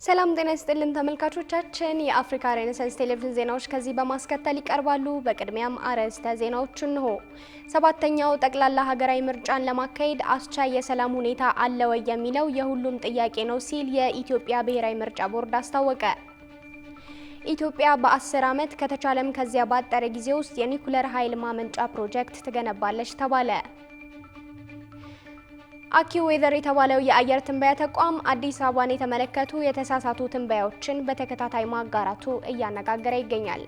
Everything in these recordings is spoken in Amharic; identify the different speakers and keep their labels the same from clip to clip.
Speaker 1: ሰላም ጤና ይስጥልን ተመልካቾቻችን የአፍሪካ ሬኔሳንስ ቴሌቪዥን ዜናዎች ከዚህ በማስከተል ይቀርባሉ። በቅድሚያም አርዕስተ ዜናዎችን ነው። ሰባተኛው ጠቅላላ ሀገራዊ ምርጫን ለማካሄድ አስቻይ የሰላም ሁኔታ አለ ወይ የሚለው የሁሉም ጥያቄ ነው ሲል የኢትዮጵያ ብሔራዊ ምርጫ ቦርድ አስታወቀ። ኢትዮጵያ በ10 ዓመት ከተቻለም ከዚያ ባጠረ ጊዜ ውስጥ የኒኩለር ኃይል ማመንጫ ፕሮጀክት ትገነባለች ተባለ። አኪዌዘር የተባለው የአየር ትንበያ ተቋም አዲስ አበባን የተመለከቱ የተሳሳቱ ትንበያዎችን በተከታታይ ማጋራቱ እያነጋገረ ይገኛል።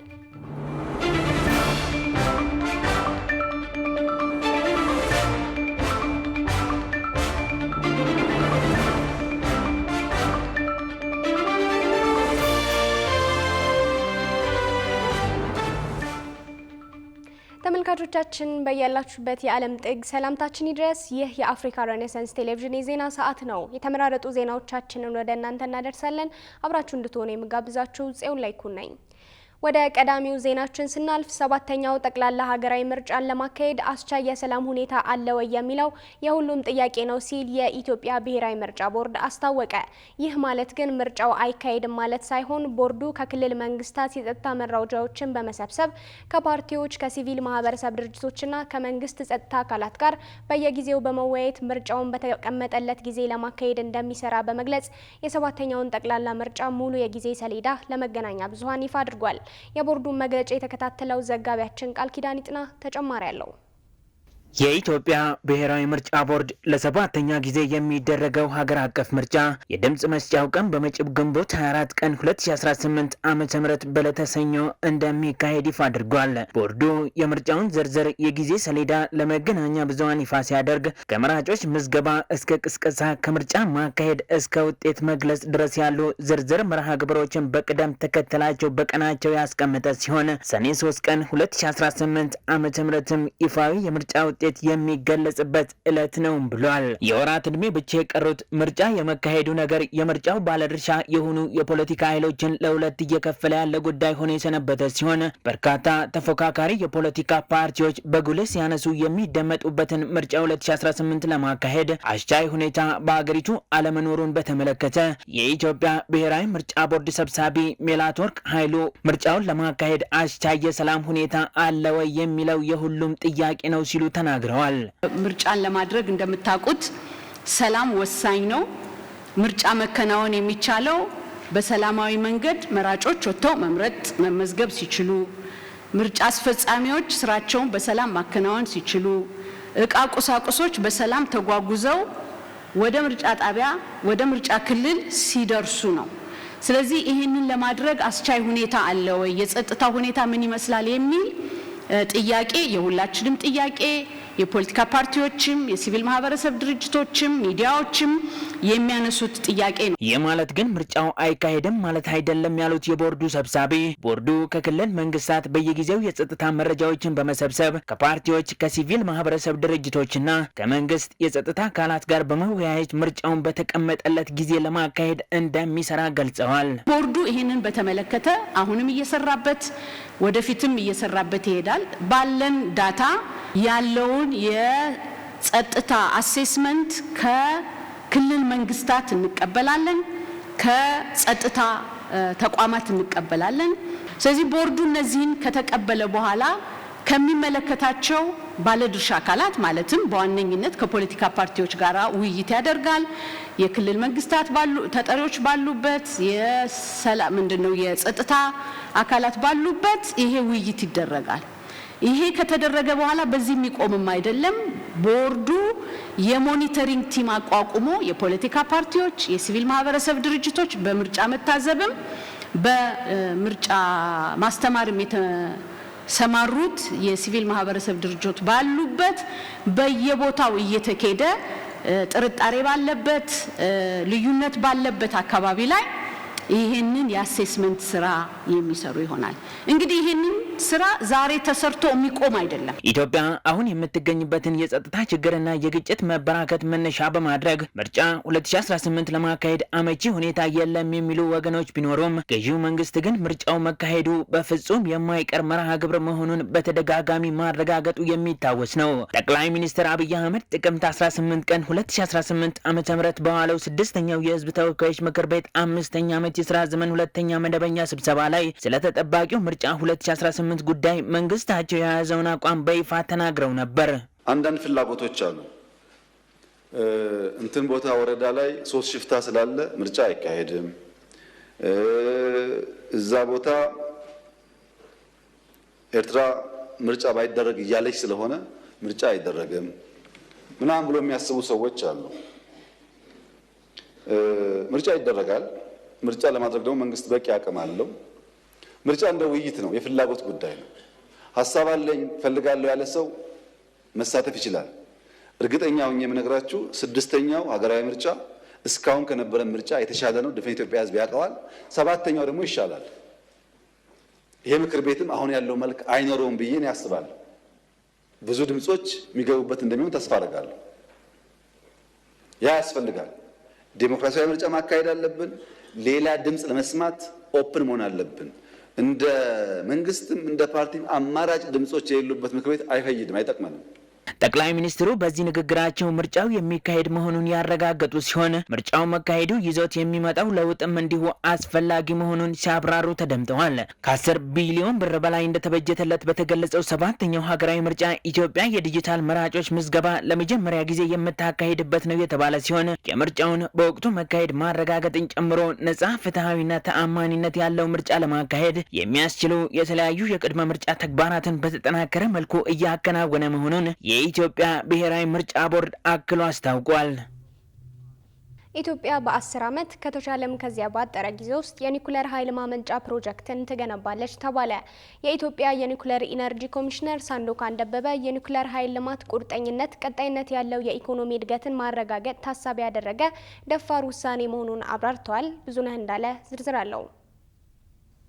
Speaker 1: ተመልካቾቻችን በያላችሁበት የዓለም ጥግ ሰላምታችን ይድረስ። ይህ የአፍሪካ ሬኔሳንስ ቴሌቪዥን የዜና ሰዓት ነው። የተመራረጡ ዜናዎቻችንን ወደ እናንተ እናደርሳለን። አብራችሁ እንድትሆኑ የምጋብዛችሁ ጽዮን ላይኩን ነኝ። ወደ ቀዳሚው ዜናችን ስናልፍ ሰባተኛው ጠቅላላ ሀገራዊ ምርጫን ለማካሄድ አስቻይ የሰላም ሁኔታ አለ ወይ የሚለው የሁሉም ጥያቄ ነው ሲል የኢትዮጵያ ብሔራዊ ምርጫ ቦርድ አስታወቀ። ይህ ማለት ግን ምርጫው አይካሄድም ማለት ሳይሆን ቦርዱ ከክልል መንግስታት የጸጥታ መረጃዎችን በመሰብሰብ ከፓርቲዎች፣ ከሲቪል ማህበረሰብ ድርጅቶችና ከመንግስት ጸጥታ አካላት ጋር በየጊዜው በመወያየት ምርጫውን በተቀመጠለት ጊዜ ለማካሄድ እንደሚሰራ በመግለጽ የሰባተኛውን ጠቅላላ ምርጫ ሙሉ የጊዜ ሰሌዳ ለመገናኛ ብዙሃን ይፋ አድርጓል። የቦርዱን መግለጫ የተከታተለው ዘጋቢያችን ቃል ኪዳን ይጥና ተጨማሪ አለው።
Speaker 2: የኢትዮጵያ ብሔራዊ ምርጫ ቦርድ ለሰባተኛ ጊዜ የሚደረገው ሀገር አቀፍ ምርጫ የድምጽ መስጫው ቀን በመጪው ግንቦት 24 ቀን 2018 ዓ.ም በዕለተ ሰኞ እንደሚካሄድ ይፋ አድርጓል። ቦርዱ የምርጫውን ዝርዝር የጊዜ ሰሌዳ ለመገናኛ ብዙሃን ይፋ ሲያደርግ ከመራጮች ምዝገባ እስከ ቅስቀሳ፣ ከምርጫ ማካሄድ እስከ ውጤት መግለጽ ድረስ ያሉ ዝርዝር መርሃ ግብሮችን በቅደም ተከተላቸው በቀናቸው ያስቀመጠ ሲሆን ሰኔ 3 ቀን 2018 ዓ.ም ይፋዊ የምርጫ ውጤት የሚገለጽበት ዕለት ነው ብሏል። የወራት ዕድሜ ብቻ የቀሩት ምርጫ የመካሄዱ ነገር የምርጫው ባለድርሻ የሆኑ የፖለቲካ ኃይሎችን ለሁለት እየከፈለ ያለ ጉዳይ ሆኖ የሰነበተ ሲሆን በርካታ ተፎካካሪ የፖለቲካ ፓርቲዎች በጉልህ ሲያነሱ የሚደመጡበትን ምርጫ 2018 ለማካሄድ አስቻይ ሁኔታ በአገሪቱ አለመኖሩን በተመለከተ የኢትዮጵያ ብሔራዊ ምርጫ ቦርድ ሰብሳቢ ሜላትወርቅ ኃይሉ ምርጫውን ለማካሄድ አስቻይ የሰላም ሁኔታ አለ ወይ የሚለው የሁሉም ጥያቄ ነው ሲሉ ተናግረዋል።
Speaker 3: ምርጫን ለማድረግ እንደምታውቁት ሰላም ወሳኝ ነው። ምርጫ መከናወን የሚቻለው በሰላማዊ መንገድ መራጮች ወጥተው መምረጥ መመዝገብ ሲችሉ፣ ምርጫ አስፈጻሚዎች ስራቸውን በሰላም ማከናወን ሲችሉ፣ እቃ ቁሳቁሶች በሰላም ተጓጉዘው ወደ ምርጫ ጣቢያ ወደ ምርጫ ክልል ሲደርሱ ነው። ስለዚህ ይህንን ለማድረግ አስቻይ ሁኔታ አለ ወይ፣ የጸጥታ ሁኔታ ምን ይመስላል የሚል ጥያቄ የሁላችንም ጥያቄ፣ የፖለቲካ ፓርቲዎችም የሲቪል ማህበረሰብ ድርጅቶችም ሚዲያዎችም የሚያነሱት ጥያቄ ነው።
Speaker 2: ይህ ማለት ግን ምርጫው አይካሄድም ማለት አይደለም ያሉት የቦርዱ ሰብሳቢ ቦርዱ ከክልል መንግስታት በየጊዜው የጸጥታ መረጃዎችን በመሰብሰብ ከፓርቲዎች፣ ከሲቪል ማህበረሰብ ድርጅቶችና ከመንግስት የጸጥታ አካላት ጋር በመወያየት ምርጫውን በተቀመጠለት ጊዜ ለማካሄድ እንደሚሰራ ገልጸዋል።
Speaker 3: ቦርዱ ይህንን በተመለከተ አሁንም እየሰራበት ወደፊትም እየሰራበት ይሄዳል። ባለን ዳታ ያለውን የጸጥታ አሴስመንት ከክልል መንግስታት እንቀበላለን፣ ከጸጥታ ተቋማት እንቀበላለን። ስለዚህ ቦርዱ እነዚህን ከተቀበለ በኋላ ከሚመለከታቸው ባለድርሻ አካላት ማለትም በዋነኝነት ከፖለቲካ ፓርቲዎች ጋር ውይይት ያደርጋል። የክልል መንግስታት ተጠሪዎች ባሉበት የጸጥታ አካላት ባሉበት ይሄ ውይይት ይደረጋል። ይሄ ከተደረገ በኋላ በዚህ የሚቆምም አይደለም። ቦርዱ የሞኒተሪንግ ቲም አቋቁሞ የፖለቲካ ፓርቲዎች፣ የሲቪል ማህበረሰብ ድርጅቶች በምርጫ መታዘብም በምርጫ ማስተማርም የተሰማሩት የሲቪል ማህበረሰብ ድርጅቶች ባሉበት በየቦታው እየተኬደ ጥርጣሬ ባለበት ልዩነት ባለበት አካባቢ ላይ ይሄንን የአሴስመንት ስራ የሚሰሩ ይሆናል። እንግዲህ ይሄንን ስራ ዛሬ ተሰርቶ የሚቆም አይደለም።
Speaker 2: ኢትዮጵያ አሁን የምትገኝበትን የጸጥታ ችግርና የግጭት መበራከት መነሻ በማድረግ ምርጫ 2018 ለማካሄድ አመቺ ሁኔታ የለም የሚሉ ወገኖች ቢኖሩም ገዢው መንግስት ግን ምርጫው መካሄዱ በፍጹም የማይቀር መርሃ ግብር መሆኑን በተደጋጋሚ ማረጋገጡ የሚታወስ ነው። ጠቅላይ ሚኒስትር አብይ አህመድ ጥቅምት 18 ቀን 2018 ዓ.ም በዋለው ስድስተኛው የህዝብ ተወካዮች ምክር ቤት 5ኛ ዓመት የስራ ዘመን ሁለተኛ መደበኛ ስብሰባ ላይ ስለተጠባቂው ምርጫ 2018 ጉዳይ መንግስታቸው የያዘውን አቋም በይፋ ተናግረው ነበር።
Speaker 4: አንዳንድ ፍላጎቶች አሉ። እንትን ቦታ ወረዳ ላይ 3 ሽፍታ ስላለ ምርጫ አይካሄድም፣ እዛ ቦታ ኤርትራ ምርጫ ባይደረግ እያለች ስለሆነ ምርጫ አይደረግም ምናምን ብሎ የሚያስቡ ሰዎች አሉ። ምርጫ ይደረጋል። ምርጫ ለማድረግ ደግሞ መንግስት በቂ አቅም አለው። ምርጫ እንደ ውይይት ነው፣ የፍላጎት ጉዳይ ነው። ሀሳብ አለኝ ፈልጋለሁ ያለ ሰው መሳተፍ ይችላል። እርግጠኛ ሆኜ የምነግራችሁ ስድስተኛው ሀገራዊ ምርጫ እስካሁን ከነበረ ምርጫ የተሻለ ነው። ድፍን ኢትዮጵያ ህዝብ ያውቀዋል። 7ኛው ደግሞ ይሻላል። ይሄ ምክር ቤትም አሁን ያለው መልክ አይኖረውም ብዬ ነው ያስባለሁ። ብዙ ድምጾች የሚገቡበት እንደሚሆን ተስፋ አደርጋለሁ። ያ ያስፈልጋል። ዴሞክራሲያዊ ምርጫ ማካሄድ አለብን። ሌላ ድምጽ ለመስማት ኦፕን መሆን አለብን። እንደ መንግስትም እንደ ፓርቲም አማራጭ ድምጾች የሌሉበት ምክር ቤት አይፈይድም፣ አይጠቅመንም።
Speaker 2: ጠቅላይ ሚኒስትሩ በዚህ ንግግራቸው ምርጫው የሚካሄድ መሆኑን ያረጋገጡ ሲሆን ምርጫው መካሄዱ ይዞት የሚመጣው ለውጥም እንዲሁ አስፈላጊ መሆኑን ሲያብራሩ ተደምጠዋል። ከ10 ቢሊዮን ብር በላይ እንደተበጀተለት በተገለጸው 7ኛው ሀገራዊ ምርጫ ኢትዮጵያ የዲጂታል መራጮች ምዝገባ ለመጀመሪያ ጊዜ የምታካሄድበት ነው የተባለ ሲሆን የምርጫውን በወቅቱ መካሄድ ማረጋገጥን ጨምሮ ነጻ፣ ፍትሐዊና ተአማኒነት ያለው ምርጫ ለማካሄድ የሚያስችሉ የተለያዩ የቅድመ ምርጫ ተግባራትን በተጠናከረ መልኩ እያከናወነ መሆኑን የኢትዮጵያ ብሔራዊ ምርጫ ቦርድ አክሎ አስታውቋል።
Speaker 1: ኢትዮጵያ በ10 ዓመት ከተቻለም ከዚያ ባጠረ ጊዜ ውስጥ የኒኩሌር ኃይል ማመንጫ ፕሮጀክትን ትገነባለች ተባለ። የኢትዮጵያ የኒኩሌር ኢነርጂ ኮሚሽነር ሳንዶካን ደበበ የኒኩሌር ኃይል ልማት ቁርጠኝነት ቀጣይነት ያለው የኢኮኖሚ እድገትን ማረጋገጥ ታሳቢ ያደረገ ደፋር ውሳኔ መሆኑን አብራርተዋል። ብዙነህ እንዳለ ዝርዝር አለው።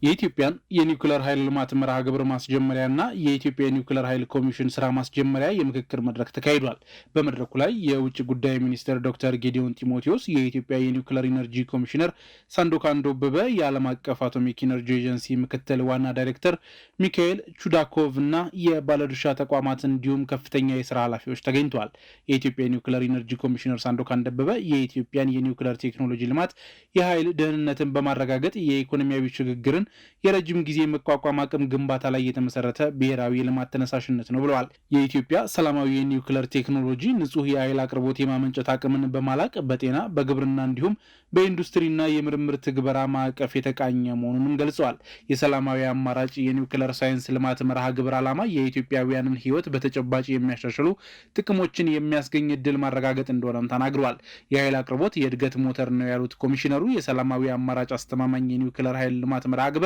Speaker 5: የኢትዮጵያን የኒውክሌር ኃይል ልማት መርሃ ግብር ማስጀመሪያና የኢትዮጵያ የኒውክሌር ኃይል ኮሚሽን ስራ ማስጀመሪያ የምክክር መድረክ ተካሂዷል። በመድረኩ ላይ የውጭ ጉዳይ ሚኒስትር ዶክተር ጌዲዮን ጢሞቴዎስ፣ የኢትዮጵያ የኒውክሌር ኢነርጂ ኮሚሽነር ሳንዶካን ደበበ፣ የዓለም አቀፍ አቶሚክ ኢነርጂ ኤጀንሲ ምክትል ዋና ዳይሬክተር ሚካኤል ቹዳኮቭ እና የባለድርሻ ተቋማት እንዲሁም ከፍተኛ የስራ ኃላፊዎች ተገኝተዋል። የኢትዮጵያ የኒውክሌር ኢነርጂ ኮሚሽነር ሳንዶካን ደበበ የኢትዮጵያን የኒውክሌር ቴክኖሎጂ ልማት የኃይል ደህንነትን በማረጋገጥ የኢኮኖሚያዊ ሽግግርን የረጅም ጊዜ መቋቋም አቅም ግንባታ ላይ የተመሰረተ ብሔራዊ የልማት ተነሳሽነት ነው ብለዋል። የኢትዮጵያ ሰላማዊ የኒውክሌር ቴክኖሎጂ ንጹህ የኃይል አቅርቦት የማመንጨት አቅምን በማላቅ በጤና፣ በግብርና እንዲሁም በኢንዱስትሪና የምርምር ትግበራ ማዕቀፍ የተቃኘ መሆኑንም ገልጸዋል። የሰላማዊ አማራጭ የኒውክሌር ሳይንስ ልማት መርሃ ግብር ዓላማ የኢትዮጵያውያንን ሕይወት በተጨባጭ የሚያሻሽሉ ጥቅሞችን የሚያስገኝ እድል ማረጋገጥ እንደሆነም ተናግረዋል። የኃይል አቅርቦት የእድገት ሞተር ነው ያሉት ኮሚሽነሩ የሰላማዊ አማራጭ አስተማማኝ የኒውክሌር ኃይል ልማት መርሃ ግብር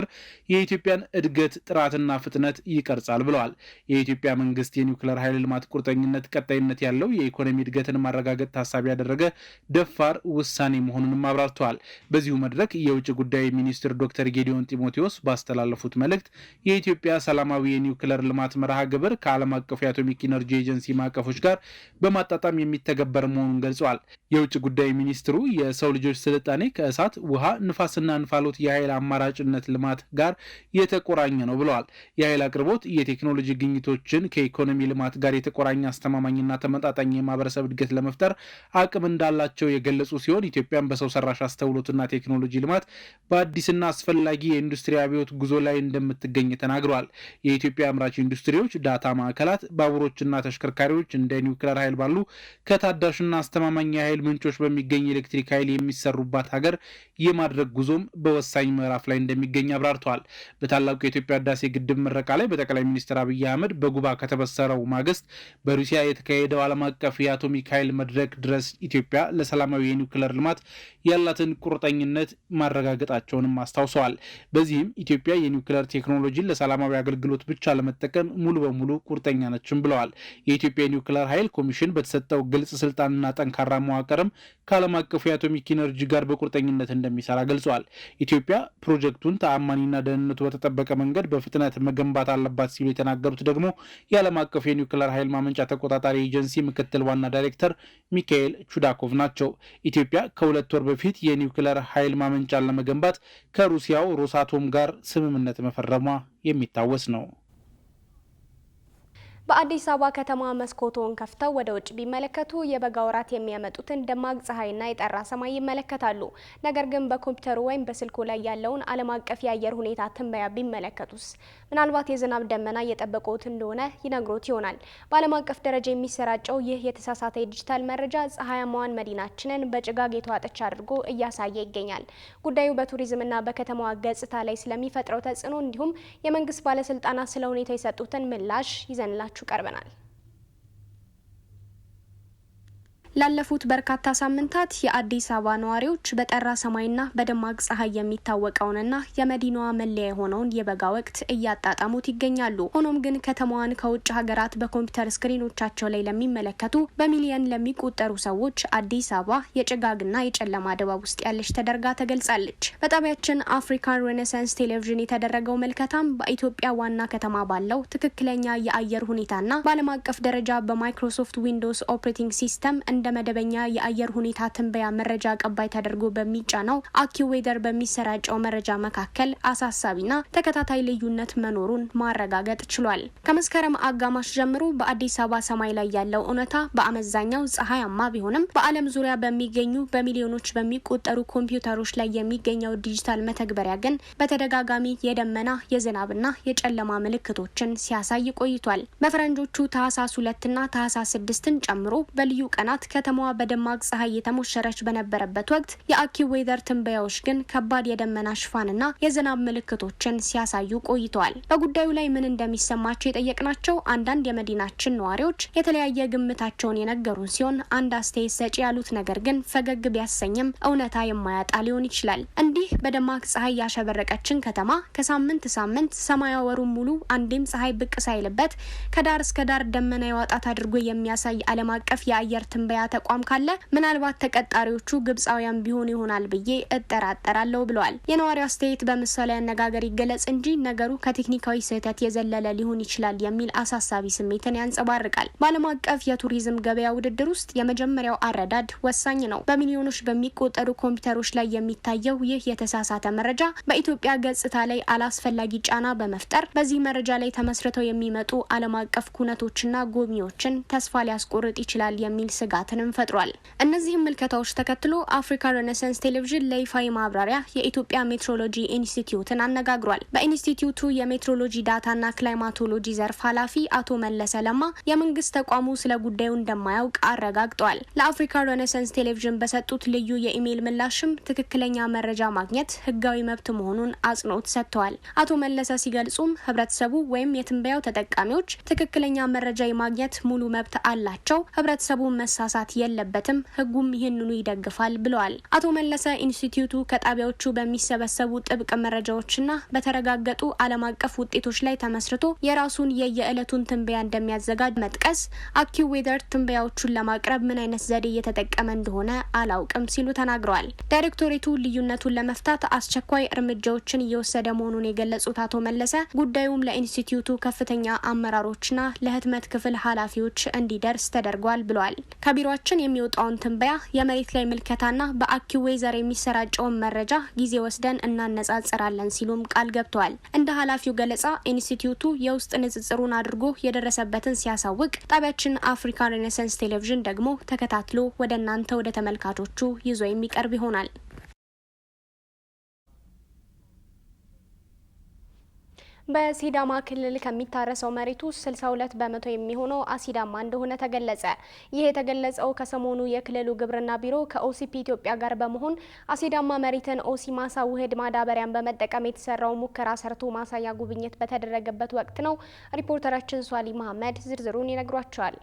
Speaker 5: የኢትዮጵያን እድገት ጥራትና ፍጥነት ይቀርጻል ብለዋል። የኢትዮጵያ መንግስት የኒውክሌር ኃይል ልማት ቁርጠኝነት ቀጣይነት ያለው የኢኮኖሚ እድገትን ማረጋገጥ ታሳቢ ያደረገ ደፋር ውሳኔ መሆኑንም አብራርተዋል። በዚሁ መድረክ የውጭ ጉዳይ ሚኒስትር ዶክተር ጌዲዮን ጢሞቴዎስ ባስተላለፉት መልእክት የኢትዮጵያ ሰላማዊ የኒውክሌር ልማት መርሃ ግብር ከዓለም አቀፉ የአቶሚክ ኢነርጂ ኤጀንሲ ማዕቀፎች ጋር በማጣጣም የሚተገበር መሆኑን ገልጸዋል። የውጭ ጉዳይ ሚኒስትሩ የሰው ልጆች ስልጣኔ ከእሳት፣ ውሃ፣ ንፋስና እንፋሎት የኃይል አማራጭነት ልማት ጋር የተቆራኘ ነው ብለዋል። የኃይል አቅርቦት የቴክኖሎጂ ግኝቶችን ከኢኮኖሚ ልማት ጋር የተቆራኘ አስተማማኝና ተመጣጣኝ የማህበረሰብ እድገት ለመፍጠር አቅም እንዳላቸው የገለጹ ሲሆን ኢትዮጵያን በሰው ሰራሽ አስተውሎትና ቴክኖሎጂ ልማት በአዲስና አስፈላጊ የኢንዱስትሪ አብዮት ጉዞ ላይ እንደምትገኝ ተናግረዋል። የኢትዮጵያ አምራች ኢንዱስትሪዎች፣ ዳታ ማዕከላት፣ ባቡሮችና ተሽከርካሪዎች እንደ ኒውክሌር ኃይል ባሉ ከታዳሽና አስተማማኝ የኃይል ምንጮች በሚገኝ ኤሌክትሪክ ኃይል የሚሰሩባት ሀገር የማድረግ ጉዞም በወሳኝ ምዕራፍ ላይ እንደሚገኝ አብራርተዋል። በታላቁ የኢትዮጵያ ህዳሴ ግድብ ምረቃ ላይ በጠቅላይ ሚኒስትር አብይ አህመድ በጉባ ከተበሰረው ማግስት በሩሲያ የተካሄደው ዓለም አቀፍ የአቶሚክ ኃይል መድረክ ድረስ ኢትዮጵያ ለሰላማዊ የኒውክሌር ልማት ያላትን ቁርጠኝነት ማረጋገጣቸውንም አስታውሰዋል። በዚህም ኢትዮጵያ የኒውክሌር ቴክኖሎጂን ለሰላማዊ አገልግሎት ብቻ ለመጠቀም ሙሉ በሙሉ ቁርጠኛ ነችም ብለዋል። የኢትዮጵያ የኒውክሌር ኃይል ኮሚሽን በተሰጠው ግልጽ ስልጣንና ጠንካራ መዋቅርም ከዓለም አቀፉ የአቶሚክ ኢነርጂ ጋር በቁርጠኝነት እንደሚሰራ ገልጸዋል። ኢትዮጵያ ፕሮጀክቱን በተአማኒና ደህንነቱ በተጠበቀ መንገድ በፍጥነት መገንባት አለባት ሲሉ የተናገሩት ደግሞ የዓለም አቀፍ የኒውክሌር ኃይል ማመንጫ ተቆጣጣሪ ኤጀንሲ ምክትል ዋና ዳይሬክተር ሚካኤል ቹዳኮቭ ናቸው። ኢትዮጵያ ከ2 ወር በፊት የኒውክሌር ኃይል ማመንጫን ለመገንባት ከሩሲያው ሮሳቶም ጋር ስምምነት መፈረሟ የሚታወስ ነው።
Speaker 1: በአዲስ አበባ ከተማ መስኮቶን ከፍተው ወደ ውጭ ቢመለከቱ የበጋ ወራት የሚያመጡትን ደማቅ ፀሐይና የጠራ ሰማይ ይመለከታሉ። ነገር ግን በኮምፒውተሩ ወይም በስልኩ ላይ ያለውን ዓለም አቀፍ የአየር ሁኔታ ትንበያ ቢመለከቱስ ምናልባት የዝናብ ደመና እየጠበቁት እንደሆነ ይነግሮት ይሆናል። በዓለም አቀፍ ደረጃ የሚሰራጨው ይህ የተሳሳተ የዲጂታል መረጃ ፀሐያማዋን መዲናችንን በጭጋግ የተዋጠች አድርጎ እያሳየ ይገኛል። ጉዳዩ በቱሪዝምና በከተማዋ ገጽታ ላይ ስለሚፈጥረው ተጽዕኖ እንዲሁም የመንግስት ባለስልጣናት ስለ ሁኔታ የሰጡትን ምላሽ ይዘንላችሁ ቀርበናል። ላለፉት በርካታ ሳምንታት የአዲስ አበባ ነዋሪዎች በጠራ ሰማይና በደማቅ ፀሐይ የሚታወቀውንና የመዲናዋ መለያ የሆነውን የበጋ ወቅት እያጣጣሙት ይገኛሉ። ሆኖም ግን ከተማዋን ከውጭ ሀገራት በኮምፒውተር ስክሪኖቻቸው ላይ ለሚመለከቱ በሚሊዮን ለሚቆጠሩ ሰዎች አዲስ አበባ የጭጋግና የጨለማ ድባብ ውስጥ ያለች ተደርጋ ተገልጻለች። በጣቢያችን አፍሪካን ሬኔሳንስ ቴሌቪዥን የተደረገው መልከታም በኢትዮጵያ ዋና ከተማ ባለው ትክክለኛ የአየር ሁኔታና በዓለም አቀፍ ደረጃ በማይክሮሶፍት ዊንዶውስ ኦፕሬቲንግ ሲስተም እንደ መደበኛ የአየር ሁኔታ ትንበያ መረጃ አቀባይ ተደርጎ በሚጫነው አኪዌዘር በሚሰራጨው መረጃ መካከል አሳሳቢና ተከታታይ ልዩነት መኖሩን ማረጋገጥ ችሏል። ከመስከረም አጋማሽ ጀምሮ በአዲስ አበባ ሰማይ ላይ ያለው እውነታ በአመዛኛው ፀሐያማ ቢሆንም በዓለም ዙሪያ በሚገኙ በሚሊዮኖች በሚቆጠሩ ኮምፒውተሮች ላይ የሚገኘው ዲጂታል መተግበሪያ ግን በተደጋጋሚ የደመና የዝናብና የጨለማ ምልክቶችን ሲያሳይ ቆይቷል። በፈረንጆቹ ታህሳስ 2ና ታህሳስ 6ን ጨምሮ በልዩ ቀናት ከተማዋ በደማቅ ፀሐይ የተሞሸረች በነበረበት ወቅት የአኪዌዘር ትንበያዎች ግን ከባድ የደመና ሽፋንና የዝናብ ምልክቶችን ሲያሳዩ ቆይተዋል። በጉዳዩ ላይ ምን እንደሚሰማቸው የጠየቅናቸው አንዳንድ የመዲናችን ነዋሪዎች የተለያየ ግምታቸውን የነገሩን ሲሆን አንድ አስተያየት ሰጪ ያሉት ነገር ግን ፈገግ ቢያሰኝም እውነታ የማያጣ ሊሆን ይችላል። እንዲህ በደማቅ ፀሐይ ያሸበረቀችን ከተማ ከሳምንት ሳምንት ሰማያዊ ወሩን ሙሉ አንዴም ፀሐይ ብቅ ሳይልበት ከዳር እስከ ዳር ደመና የዋጣት አድርጎ የሚያሳይ ዓለም አቀፍ የአየር ትንበያ ተቋም ካለ ምናልባት ተቀጣሪዎቹ ግብጻውያን ቢሆን ይሆናል ብዬ እጠራጠራለሁ ብለዋል። የነዋሪው አስተያየት በምሳሌ አነጋገር ይገለጽ እንጂ ነገሩ ከቴክኒካዊ ስህተት የዘለለ ሊሆን ይችላል የሚል አሳሳቢ ስሜትን ያንጸባርቃል። በዓለም አቀፍ የቱሪዝም ገበያ ውድድር ውስጥ የመጀመሪያው አረዳድ ወሳኝ ነው። በሚሊዮኖች በሚቆጠሩ ኮምፒውተሮች ላይ የሚታየው ይህ የተሳሳተ መረጃ በኢትዮጵያ ገጽታ ላይ አላስፈላጊ ጫና በመፍጠር በዚህ መረጃ ላይ ተመስርተው የሚመጡ ዓለም አቀፍ ኩነቶችና ጎብኚዎችን ተስፋ ሊያስቆርጥ ይችላል የሚል ስጋትንም ፈጥሯል። እነዚህም ምልከታዎች ተከትሎ አፍሪካ ሬኔሳንስ ቴሌቪዥን ለይፋዊ ማብራሪያ የኢትዮጵያ ሜትሮሎጂ ኢንስቲትዩትን አነጋግሯል። በኢንስቲትዩቱ የሜትሮሎጂ ዳታና ክላይማቶሎጂ ዘርፍ ኃላፊ አቶ መለሰ ለማ የመንግስት ተቋሙ ስለ ጉዳዩ እንደማያውቅ አረጋግጠዋል። ለአፍሪካ ሬኔሳንስ ቴሌቪዥን በሰጡት ልዩ የኢሜይል ምላሽም ትክክለኛ መረጃ ማግኘት ህጋዊ መብት መሆኑን አጽንኦት ሰጥተዋል። አቶ መለሰ ሲገልጹም ህብረተሰቡ ወይም የትንበያው ተጠቃሚዎች ትክክለኛ መረጃ የማግኘት ሙሉ መብት አላቸው፣ ህብረተሰቡ መሳሳት የለበትም፣ ህጉም ይህንኑ ይደግፋል ብለዋል። አቶ መለሰ ኢንስቲትዩቱ ከጣቢያዎቹ በሚሰበሰቡ ጥብቅ መረጃዎችና በተረጋገጡ ዓለም አቀፍ ውጤቶች ላይ ተመስርቶ የራሱን የየዕለቱን ትንበያ እንደሚያዘጋጅ መጥቀስ አኪዌዘር ትንበያዎቹን ለማቅረብ ምን አይነት ዘዴ እየተጠቀመ እንደሆነ አላውቅም ሲሉ ተናግረዋል። ዳይሬክቶሬቱ ልዩነቱን ለመፍታት አስቸኳይ እርምጃዎችን እየወሰደ መሆኑን የገለጹት አቶ መለሰ ጉዳዩም ለኢንስቲትዩቱ ከፍተኛ አመራሮችና ለህትመት ክፍል ኃላፊዎች እንዲደርስ ተደርጓል ብለዋል። ከቢሮአችን የሚወጣውን ትንበያ የመሬት ላይ ምልከታና በአኪዌዘር የሚሰራጨውን መረጃ ጊዜ ወስደን እናነጻጽራለን ሲሉም ቃል ገብተዋል። እንደ ኃላፊው ገለጻ ኢንስቲትዩቱ የውስጥ ንጽጽሩን አድርጎ የደረሰበትን ሲያሳውቅ ጣቢያችን አፍሪካ ሬኔሳንስ ቴሌቪዥን ደግሞ ተከታትሎ ወደ እናንተ ወደ ተመልካቾቹ ይዞ የሚቀርብ ይሆናል። በሲዳማ ክልል ከሚታረሰው መሬት ውስጥ 62 በመቶ የሚሆነው አሲዳማ እንደሆነ ተገለጸ። ይህ የተገለጸው ከሰሞኑ የክልሉ ግብርና ቢሮ ከኦሲፒ ኢትዮጵያ ጋር በመሆን አሲዳማ መሬትን ኦሲ ማሳ ውህድ ማዳበሪያን በመጠቀም የተሰራው ሙከራ ሰርቶ ማሳያ ጉብኝት በተደረገበት ወቅት ነው። ሪፖርተራችን ሷሊ መሐመድ ዝርዝሩን ይነግሯቸዋል።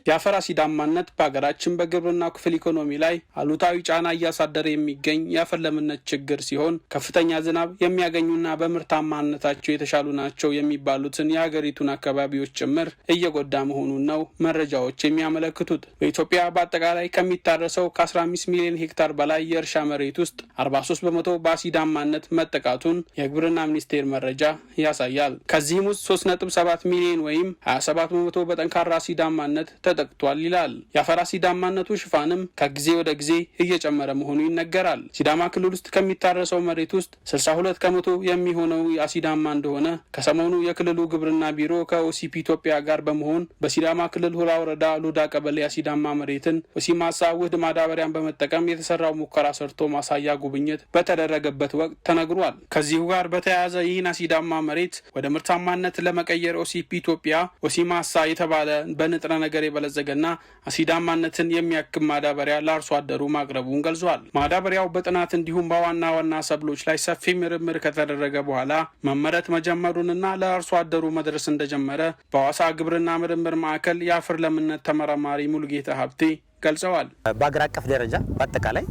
Speaker 6: የአፈር አሲዳማነት በሀገራችን በግብርናው ክፍል ኢኮኖሚ ላይ አሉታዊ ጫና እያሳደረ የሚገኝ የአፈር ለምነት ችግር ሲሆን ከፍተኛ ዝናብ የሚያገኙና በምርታማነታቸው የተሻሉ ናቸው የሚባሉትን የሀገሪቱን አካባቢዎች ጭምር እየጎዳ መሆኑን ነው መረጃዎች የሚያመለክቱት። በኢትዮጵያ በአጠቃላይ ከሚታረሰው ከ15 ሚሊዮን ሄክታር በላይ የእርሻ መሬት ውስጥ 43 በመቶ በአሲዳማነት መጠቃቱን የግብርና ሚኒስቴር መረጃ ያሳያል። ከዚህም ውስጥ 3.7 ሚሊዮን ወይም 27 በመቶ በጠንካራ አሲዳማነት ተጠቅቷል ይላል። የአፈር አሲዳማነቱ ሽፋንም ከጊዜ ወደ ጊዜ እየጨመረ መሆኑ ይነገራል። ሲዳማ ክልል ውስጥ ከሚታረሰው መሬት ውስጥ 62 ከመቶ የሚሆነው አሲዳማ እንደሆነ ከሰሞኑ የክልሉ ግብርና ቢሮ ከኦሲፒ ኢትዮጵያ ጋር በመሆን በሲዳማ ክልል ሁላ ወረዳ ሉዳ ቀበሌ አሲዳማ መሬትን ኦሲማሳ ውህድ ማዳበሪያን በመጠቀም የተሰራው ሙከራ ሰርቶ ማሳያ ጉብኝት በተደረገበት ወቅት ተነግሯል። ከዚሁ ጋር በተያያዘ ይህን አሲዳማ መሬት ወደ ምርታማነት ለመቀየር ኦሲፒ ኢትዮጵያ ኦሲማሳ የተባለ በንጥረ ነገር የበለጸገና አሲዳማነትን የሚያክም ማዳበሪያ ለአርሶ አደሩ ማቅረቡን ገልጿል። ማዳበሪያው በጥናት እንዲሁም በዋና ዋና ሰብሎች ላይ ሰፊ ምርምር ከተደረገ በኋላ መመረት መጀመሩንና ለአርሶ አደሩ መድረስ እንደጀመረ በሐዋሳ ግብርና ምርምር ማዕከል የአፈር ለምነት ተመራማሪ ሙሉጌታ ሀብቴ ገልጸዋል።
Speaker 7: በአገር አቀፍ ደረጃ በአጠቃላይ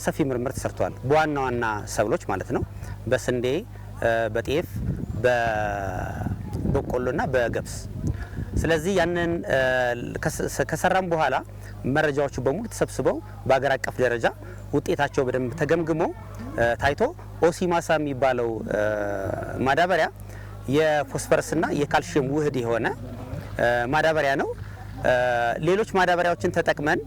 Speaker 7: ሰፊ ምርምር ተሰርቷል። በዋና ዋና ሰብሎች ማለት ነው። በስንዴ፣ በጤፍ፣ በበቆሎና በገብስ። ስለዚህ ያንን ከሰራም በኋላ መረጃዎቹ በሙሉ ተሰብስበው በአገር አቀፍ ደረጃ ውጤታቸው በደንብ ተገምግሞ ታይቶ ኦሲማሳ የሚባለው ማዳበሪያ የፎስፈረስና የካልሲየም ውህድ የሆነ ማዳበሪያ ነው። ሌሎች ማዳበሪያዎችን ተጠቅመን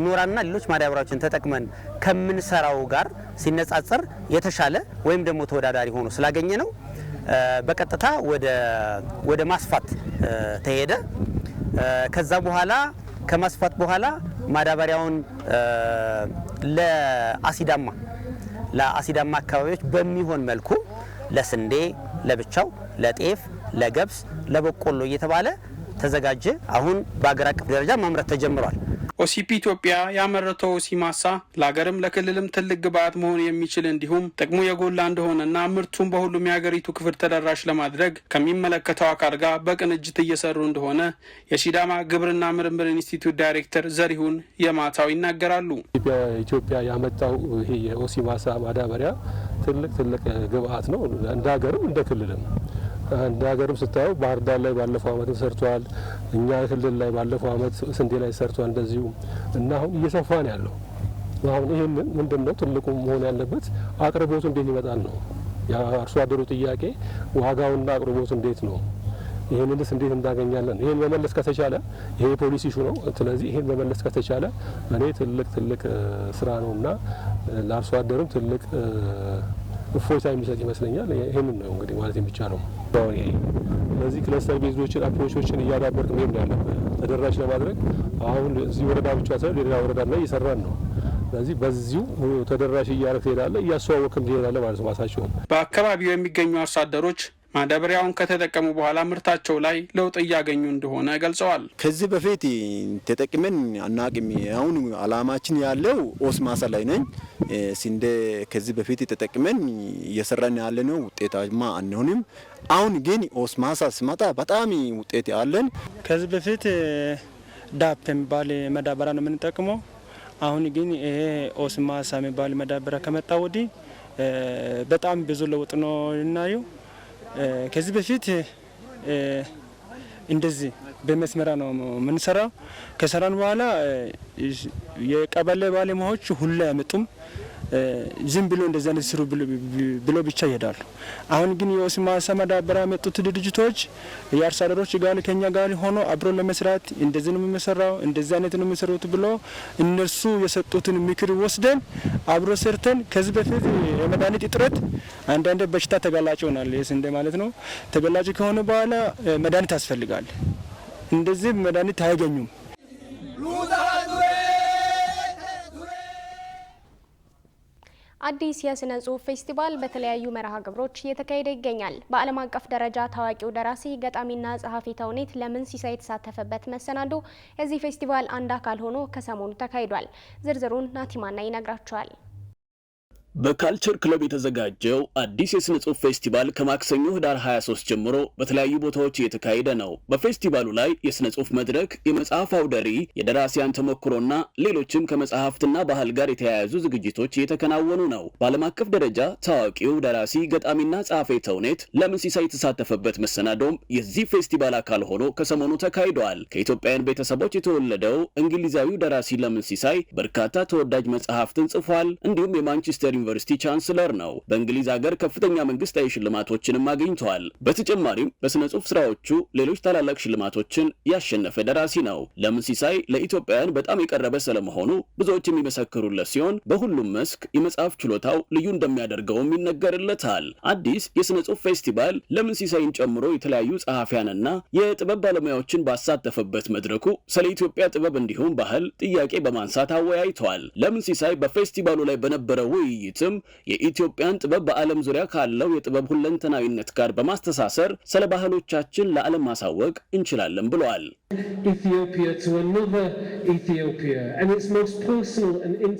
Speaker 7: ኖራንና ሌሎች ማዳበሪያዎችን ተጠቅመን ከምንሰራው ጋር ሲነጻጸር የተሻለ ወይም ደግሞ ተወዳዳሪ ሆኖ ስላገኘ ነው በቀጥታ ወደ ማስፋት ተሄደ። ከዛ በኋላ ከማስፋት በኋላ ማዳበሪያውን ለአሲዳማ አካባቢዎች በሚሆን መልኩ ለስንዴ ለብቻው፣ ለጤፍ፣ ለገብስ፣ ለበቆሎ እየተባለ ተዘጋጀ። አሁን በአገር አቀፍ ደረጃ ማምረት ተጀምሯል።
Speaker 6: ኦሲፒ ኢትዮጵያ ያመረተው ኦሲማሳ ለሀገርም ለክልልም ትልቅ ግብዓት መሆን የሚችል እንዲሁም ጥቅሙ የጎላ እንደሆነና ምርቱን በሁሉም የሀገሪቱ ክፍል ተደራሽ ለማድረግ ከሚመለከተው አካል ጋር በቅንጅት እየሰሩ እንደሆነ የሲዳማ ግብርና ምርምር ኢንስቲትዩት ዳይሬክተር ዘሪሁን የማታው ይናገራሉ።
Speaker 8: ኢትዮጵያ ያመጣው ይሄ የኦሲማሳ ማዳበሪያ ትልቅ ግብዓት ነው፣ እንደ ሀገርም እንደ ክልልም። እንደ ሀገርም ስታየው ባህር ዳር ላይ ባለፈው አመት ሰርቷል። እኛ ክልል ላይ ባለፈው አመት ስንዴ ላይ ሰርቷል እንደዚሁ እና አሁን እየሰፋ ነው ያለው። አሁን ይሄንን ምንድነው ትልቁ መሆን ያለበት አቅርቦቱ እንዴት ይመጣል ነው የአርሶ አደሩ ጥያቄ። ዋጋውና አቅርቦቱ እንዴት ነው? ይሄንንስ እንዴት እንዳገኛለን? ይሄን መመለስ ከተቻለ ይሄ ፖሊሲ ኢሹ ነው። ስለዚህ ይሄን መመለስ ከተቻለ እኔ ትልቅ ስራ ነውና ለአርሶ አደሩም ትልቅ እፎይታ የሚሰጥ ይመስለኛል። ይሄንን ነው እንግዲህ ማለት የሚቻለው። ስለዚህ ክለስተር ቤዞችን አፕሮቾችን እያዳበርክ መሄድ ነው ያለብን ተደራሽ ለማድረግ። አሁን እዚህ ወረዳ ብቻ ሳይሆን ሌላ ወረዳ ላይ እየሰራን ነው። ስለዚህ በዚሁ ተደራሽ እያደረግህ ትሄዳለህ፣ እያስተዋወቅም ትሄዳለህ ማለት ነው ማሳቸውን።
Speaker 6: በአካባቢው የሚገኙ አርሶ አደሮች ማዳበሪያውን ከተጠቀሙ በኋላ ምርታቸው ላይ ለውጥ እያገኙ እንደሆነ ገልጸዋል።
Speaker 9: ከዚህ በፊት ተጠቅመን አናቅም። አሁን አላማችን ያለው ኦሲማሳ ላይ ነኝ። ስንዴ ከዚህ በፊት ተጠቅመን እየሰራን ያለ ነው፣ ውጤታማ አንሆንም። አሁን ግን ኦሲማሳ ሲመጣ በጣም ውጤት ያለን።
Speaker 10: ከዚህ በፊት ዳፕ የሚባል ማዳበሪያ ነው የምንጠቅመው። አሁን ግን ይሄ ኦሲማሳ የሚባል ማዳበሪያ ከመጣ ወዲህ በጣም ብዙ ለውጥ ነው እናየው። ከዚህ በፊት እንደዚህ በመስመራ ነው የምንሰራው። ከሰራን በኋላ የቀበሌ ባለሙያዎች ሁሉ ያመጡም ዝም ብሎ እንደዛ ስሩ ብሎ ብቻ ይሄዳሉ። አሁን ግን የኦሲማሳ ማዳበሪያ ያመጡት ድርጅቶች የአርሶ አደሮች ጋር ከኛ ጋር ሆኖ አብሮ ለመስራት እንደዚህ ነው የሚሰራው፣ እንደዚህ አይነት ነው የሚሰሩት ብሎ እነሱ የሰጡትን ምክር ወስደን አብሮ ሰርተን ከዚህ በፊት የመድኃኒት እጥረት አንዳንድ በሽታ ተጋላጭ ሆናል። ስንዴ ማለት ነው። ተጋላጭ ከሆነ በኋላ መድኃኒት ያስፈልጋል። እንደዚህ መድኃኒት አያገኙም።
Speaker 1: አዲስ የስነ ጽሁፍ ፌስቲቫል በተለያዩ መርሃ ግብሮች እየተካሄደ ይገኛል። በዓለም አቀፍ ደረጃ ታዋቂው ደራሲ ገጣሚና ጸሐፊ ተውኔት ለምን ሲሳይ የተሳተፈበት መሰናዶ የዚህ ፌስቲቫል አንድ አካል ሆኖ ከሰሞኑ ተካሂዷል። ዝርዝሩን ናቲማና ይነግራቸዋል።
Speaker 11: በካልቸር ክለብ የተዘጋጀው አዲስ የስነ ጽሑፍ ፌስቲቫል ከማክሰኞ ህዳር 23 ጀምሮ በተለያዩ ቦታዎች እየተካሄደ ነው። በፌስቲቫሉ ላይ የስነ ጽሑፍ መድረክ፣ የመጽሐፍ አውደ ርዕይ፣ የደራሲያን ተሞክሮና ሌሎችም ከመጽሐፍትና ባህል ጋር የተያያዙ ዝግጅቶች እየተከናወኑ ነው። በዓለም አቀፍ ደረጃ ታዋቂው ደራሲ ገጣሚና ጸሐፌ ተውኔት ለምን ሲሳይ የተሳተፈበት መሰናዶም የዚህ ፌስቲቫል አካል ሆኖ ከሰሞኑ ተካሂዷል። ከኢትዮጵያውያን ቤተሰቦች የተወለደው እንግሊዛዊው ደራሲ ለምን ሲሳይ በርካታ ተወዳጅ መጽሐፍትን ጽፏል። እንዲሁም የማንቸስተር ዩኒቨርሲቲ ቻንስለር ነው። በእንግሊዝ ሀገር ከፍተኛ መንግስታዊ ሽልማቶችንም አግኝቷል። በተጨማሪም በስነ ጽሑፍ ስራዎቹ ሌሎች ታላላቅ ሽልማቶችን ያሸነፈ ደራሲ ነው። ለምን ሲሳይ ለኢትዮጵያውያን በጣም የቀረበ ስለመሆኑ ብዙዎች የሚመሰክሩለት ሲሆን በሁሉም መስክ የመጽሐፍ ችሎታው ልዩ እንደሚያደርገውም ይነገርለታል። አዲስ የስነ ጽሑፍ ፌስቲቫል ለምን ሲሳይን ጨምሮ የተለያዩ ጸሐፊያንና የጥበብ ባለሙያዎችን ባሳተፈበት መድረኩ ስለ ኢትዮጵያ ጥበብ እንዲሁም ባህል ጥያቄ በማንሳት አወያይቷል። ለምን ሲሳይ በፌስቲቫሉ ላይ በነበረው ውይይት የኢትዮጵያን ጥበብ በዓለም ዙሪያ ካለው የጥበብ ሁለንተናዊነት ጋር በማስተሳሰር ስለ ባህሎቻችን ለዓለም ማሳወቅ እንችላለን ብለዋል።